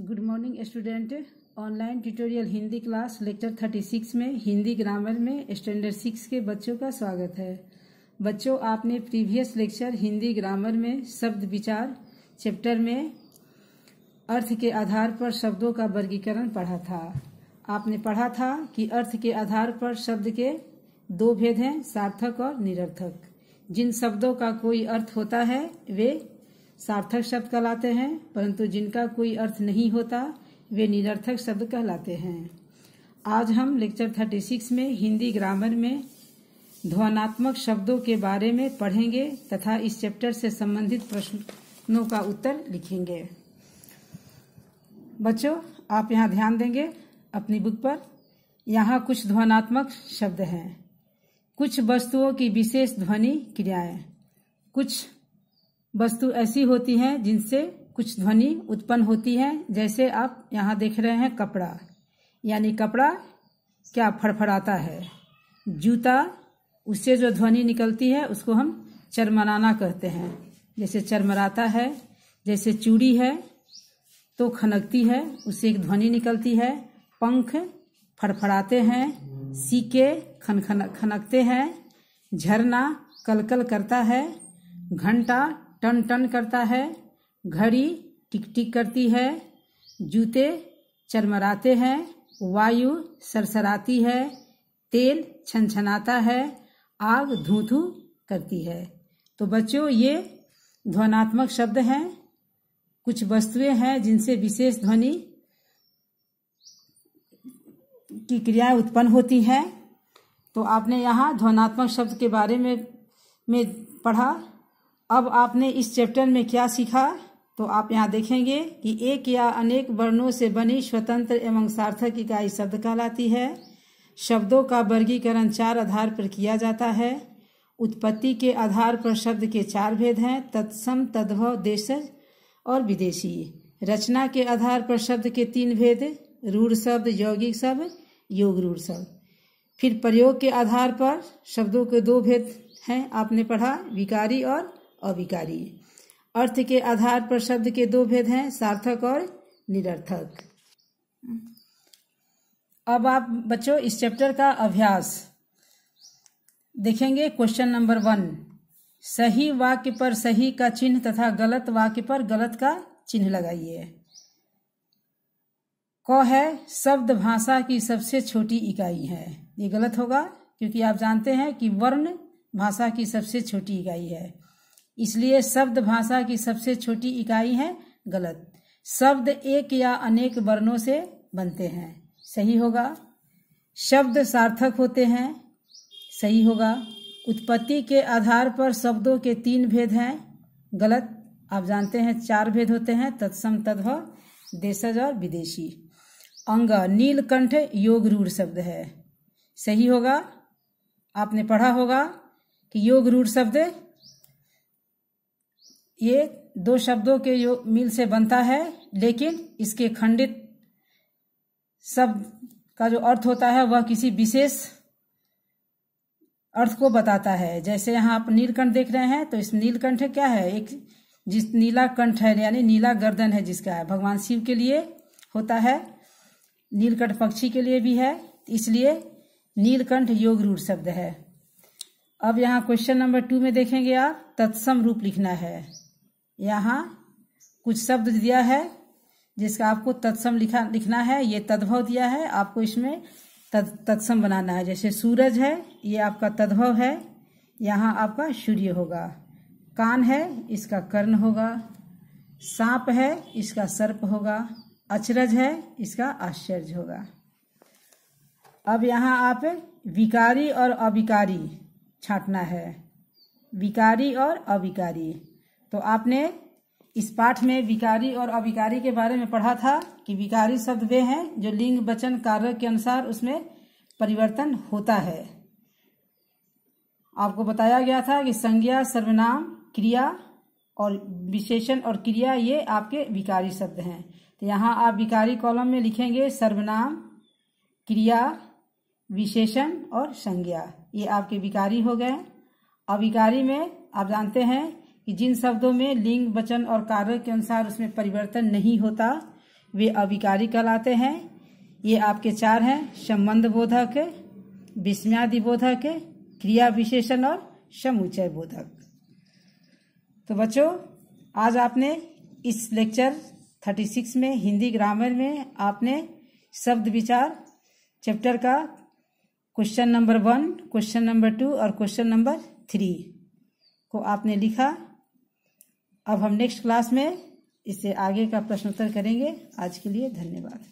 Good morning student. Online tutorial Hindi class lecture 36 में Hindi grammar में standard 6 के बच्चों का स्वागत है। बच्चों, आपने प्रीवियस लेक्चर हिंदी ग्रामर में शब्द विचार चैप्टर में अर्थ के आधार पर शब्दों का वर्गीकरण पढ़ा था। आपने पढ़ा था कि अर्थ के आधार पर शब्द के दो भेद हैं, सार्थक और निरर्थक। जिन शब्दों का कोई अर्थ होता है वे सार्थक शब्द कहलाते हैं, परंतु जिनका कोई अर्थ नहीं होता वे निरर्थक शब्द कहलाते हैं। आज हम लेक्चर 36 में हिंदी ग्रामर में ध्वन्यात्मक शब्दों के बारे में पढ़ेंगे तथा इस चैप्टर से संबंधित प्रश्नों का उत्तर लिखेंगे। बच्चों, आप यहाँ ध्यान देंगे अपनी बुक पर। यहाँ कुछ ध्वन्यात्मक शब्द हैं। कुछ वस्तुओं की विशेष ध्वनि क्रियाएं। कुछ वस्तु ऐसी होती हैं जिनसे कुछ ध्वनि उत्पन्न होती है, जैसे आप यहाँ देख रहे हैं कपड़ा, यानी कपड़ा क्या फड़फड़ाता है। जूता, उससे जो ध्वनि निकलती है उसको हम चरमराना कहते हैं, जैसे चरमराता है। जैसे चूड़ी है तो खनकती है, उससे एक ध्वनि निकलती है। पंख फड़फड़ाते हैं, सीके खनकते हैं। झरना कलकल करता है। घंटा टन टन करता है। घड़ी टिक टिक करती है। जूते चरमराते हैं। वायु सरसराती है। तेल छनछनाता है। आग धू धू करती है। तो बच्चों, ये ध्वन्यात्मक शब्द हैं। कुछ वस्तुएं हैं जिनसे विशेष ध्वनि की क्रियाएं उत्पन्न होती हैं। तो आपने यहाँ ध्वन्यात्मक शब्द के बारे में पढ़ा। अब आपने इस चैप्टर में क्या सीखा, तो आप यहाँ देखेंगे कि एक या अनेक वर्णों से बनी स्वतंत्र एवं सार्थक इकाई शब्द कहलाती है। शब्दों का वर्गीकरण 4 आधार पर किया जाता है। उत्पत्ति के आधार पर शब्द के 4 भेद हैं, तत्सम, तद्भव, देशज और विदेशी। रचना के आधार पर शब्द के 3 भेद, रूढ़ शब्द, यौगिक शब्द, योग रूढ़ शब्द। फिर प्रयोग के आधार पर शब्दों के 2 भेद हैं, आपने पढ़ा, विकारी और अविकारी। अर्थ के आधार पर शब्द के 2 भेद हैं, सार्थक और निरर्थक। अब आप बच्चों इस चैप्टर का अभ्यास देखेंगे। क्वेश्चन नंबर 1, सही वाक्य पर सही का चिन्ह तथा गलत वाक्य पर गलत का चिन्ह लगाइए। क है शब्द भाषा की सबसे छोटी इकाई है। ये गलत होगा, क्योंकि आप जानते हैं कि वर्ण भाषा की सबसे छोटी इकाई है, इसलिए शब्द भाषा की सबसे छोटी इकाई है। गलत। शब्द एक या अनेक वर्णों से बनते हैं। सही होगा। शब्द सार्थक होते हैं। सही होगा। उत्पत्ति के आधार पर शब्दों के 3 भेद हैं। गलत। आप जानते हैं 4 भेद होते हैं, तत्सम, तद्भव, देशज और विदेशी। अंग नीलकंठ योग रूढ़ शब्द है। सही होगा। आपने पढ़ा होगा कि योग रूढ़ शब्द ये 2 शब्दों के मिल से बनता है, लेकिन इसके खंडित शब्द का जो अर्थ होता है वह किसी विशेष अर्थ को बताता है। जैसे यहाँ आप नीलकंठ देख रहे हैं, तो इस नीलकंठ क्या है, एक जिस नीला कंठ है, यानी नीला गर्दन है जिसका है, भगवान शिव के लिए होता है। नीलकंठ पक्षी के लिए भी है, इसलिए नीलकंठ योग रूढ़ शब्द है। अब यहाँ क्वेश्चन नंबर 2 में देखेंगे आप, तत्सम रूप लिखना है। यहाँ कुछ शब्द दिया है जिसका आपको तत्सम लिखना है। ये तद्भव दिया है, आपको इसमें तत्सम बनाना है। जैसे सूरज है, ये आपका तद्भव है, यहाँ आपका सूर्य होगा। कान है, इसका कर्ण होगा। सांप है, इसका सर्प होगा। अचरज है, इसका आश्चर्य होगा। अब यहाँ आप विकारी और अविकारी छांटना है। विकारी और अविकारी। तो आपने इस पाठ में विकारी और अविकारी के बारे में पढ़ा था कि विकारी शब्द वे हैं जो लिंग, वचन, कारक के अनुसार उसमें परिवर्तन होता है। आपको बताया गया था कि संज्ञा, सर्वनाम, क्रिया और विशेषण और क्रिया ये आपके विकारी शब्द हैं। तो यहाँ आप विकारी कॉलम में लिखेंगे सर्वनाम, क्रिया, विशेषण और संज्ञा, ये आपके विकारी हो गए। अविकारी में आप जानते हैं कि जिन शब्दों में लिंग, वचन और कारक के अनुसार उसमें परिवर्तन नहीं होता वे अविकारी कहलाते हैं। ये आपके 4 हैं: संबंध बोधक, विस्मयादि बोधक, क्रिया विशेषण और समुच्चय बोधक। तो बच्चों, आज आपने इस लेक्चर 36 में हिंदी ग्रामर में आपने शब्द विचार चैप्टर का क्वेश्चन नंबर 1, क्वेश्चन नंबर 2 और क्वेश्चन नंबर 3 को आपने लिखा। अब हम नेक्स्ट क्लास में इससे आगे का प्रश्नोत्तर करेंगे। आज के लिए धन्यवाद।